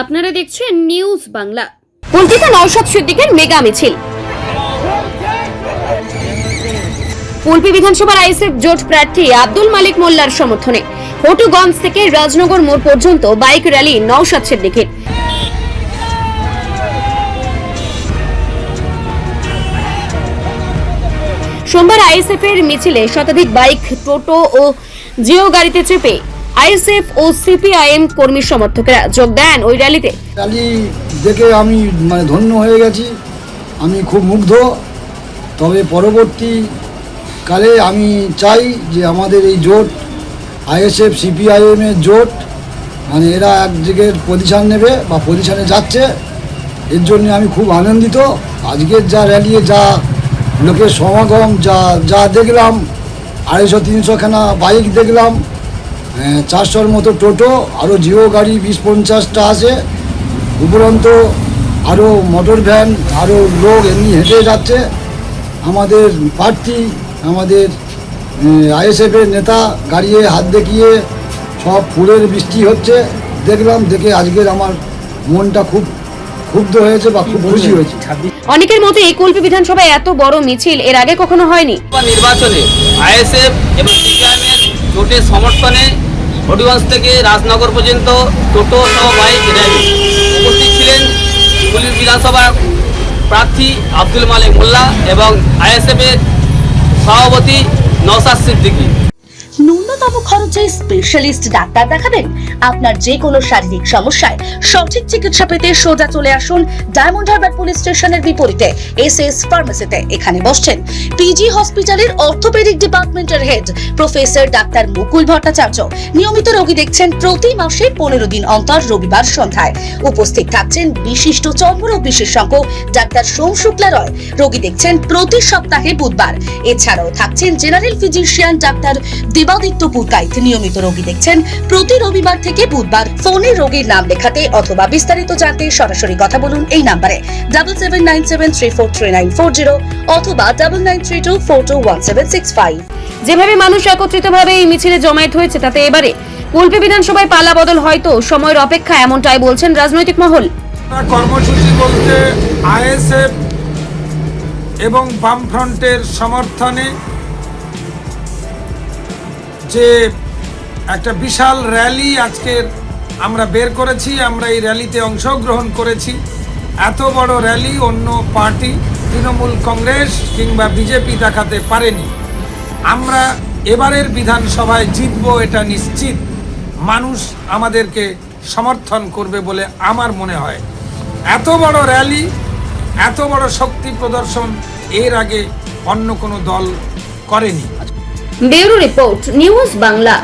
আপনারা দেখছেন নিউজ বাংলা। কুলটিতে নওশাদ সিদ্দিকের মেগা মিছিল। কুলপি বিধানসভার আইএসএফ জোট প্রার্থী আব্দুল মালিক মোল্লার সমর্থনে হটুগঞ্জ থেকে রাজনগর মোড় পর্যন্ত বাইক র্যালি নওশাদ সিদ্দিকের। সোমবার আইএসএফ এর মিছিলে শতাধিক বাইক, টোটো ও জিও গাড়িতে চেপে আইএসএফ ও সিপিআইএম কর্মী সমর্থকরা যোগ দেন ওই র্যালিতে। র্যালি দেখে আমি ধন্য হয়ে গেছি, আমি খুব মুগ্ধ। তবে পরবর্তীকালে আমি চাই যে আমাদের এই জোট আইএসএফ সিপিআইএমের জোট এরা এক জায়গায় পজিশন নেবে বা পজিশনে যাচ্ছে, এর জন্য আমি খুব আনন্দিত। আজকের যা র্যালি, যা লোকের সমাগম, যা দেখলাম, 250-300 খানা বাইক দেখলাম, 400-র মতো টোটো, আরও জিও গাড়ি 20-50টা আছে, উপরন্ত আরও মোটর ভ্যান, আরও লোক এমনি হেঁটে যাচ্ছে। আমাদের প্রার্থী, আমাদের আইএসএফের নেতা গাড়িয়ে হাত দেখিয়ে সব ফুলের বৃষ্টি হচ্ছে দেখলাম, দেখে আজকের আমার মনটা খুব ক্ষুব্ধ হয়েছে বা খুব খুশি হয়েছে। অনেকের মতে এই কুলপি বিধানসভায় এত বড় মিছিল এর আগে কখনো হয়নি। নির্বাচনে আইএসএফ এবং সিপিআইএমের জোটের সমর্থনে হটুগঞ্জ থেকে রাজনগর পর্যন্ত টোটো সহ বাইক র্যালি। উপস্থিত ছিলেন কুলপি বিধানসভার প্রার্থী আব্দুল মালিক মোল্লা এবং আইএসএফের সভাপতি নওশাদ সিদ্দিকী। ন্যূনতম খরচে স্পেশালিস্ট ডাক্তার দেখাবেন। আপনার যে কোনো শারীরিক সমস্যায় সঠিক চিকিৎসা পেতে সোজা চলে আসুন ডায়মন্ড হারবার পুলিশ স্টেশনের বিপরীতে এসএস ফার্মেসিতে। এখানে বসছেন পিজি হসপিটালের অর্থোপেডিক ডিপার্টমেন্টের হেড প্রফেসর ডাক্তার মুকুল ভট্টাচার্য। নিয়মিত রোগী দেখছেন প্রতি মাসে 15 দিন অন্তর রবিবার সন্ধ্যায়। উপস্থিত থাকছেন বিশিষ্ট চর্মরোগ বিশেষজ্ঞ ডাক্তার সোম শুক্লা রয়। রোগী দেখছেন প্রতি সপ্তাহে বুধবার। এছাড়াও থাকছেন general physician doctor Debaditya Purkait. নিয়মিত রোগী দেখছেন প্রতি রবিবার থেকে বুধবার। ফোনে রোগীর নাম লেখাতে অথবা বিস্তারিত জানতে সরাসরি কথা বলুন এই নম্বরে 7797343940 অথবা 9932421765। যেভাবে মানুষ একত্রিতভাবে এই মিছিলে জমায়েত হয়েছে তাতে এবারে কুলপি বিধানসভায় পালা বদল হয়তো সময়ের অপেক্ষা, এমনটাই বলছেন রাজনৈতিক মহল। কর্মসূচি বলতে আইএসএফ এবং বামফ্রন্টের সমর্থনে যে একটা বিশাল র্যালি আজকের আমরা বের করেছি, আমরা এই র্যালিতে অংশগ্রহণ করেছি। এত বড় র্যালি অন্য পার্টি, তৃণমূল কংগ্রেস কিংবা বিজেপি দেখাতে পারেনি। আমরা এবারের বিধানসভায় জিতব, এটা নিশ্চিত। মানুষ আমাদেরকে সমর্থন করবে বলে আমার মনে হয়। এত বড় র্যালি, এত বড় শক্তি প্রদর্শন এর আগে অন্য কোনো দল করেনি। Bureau report, news Bangla.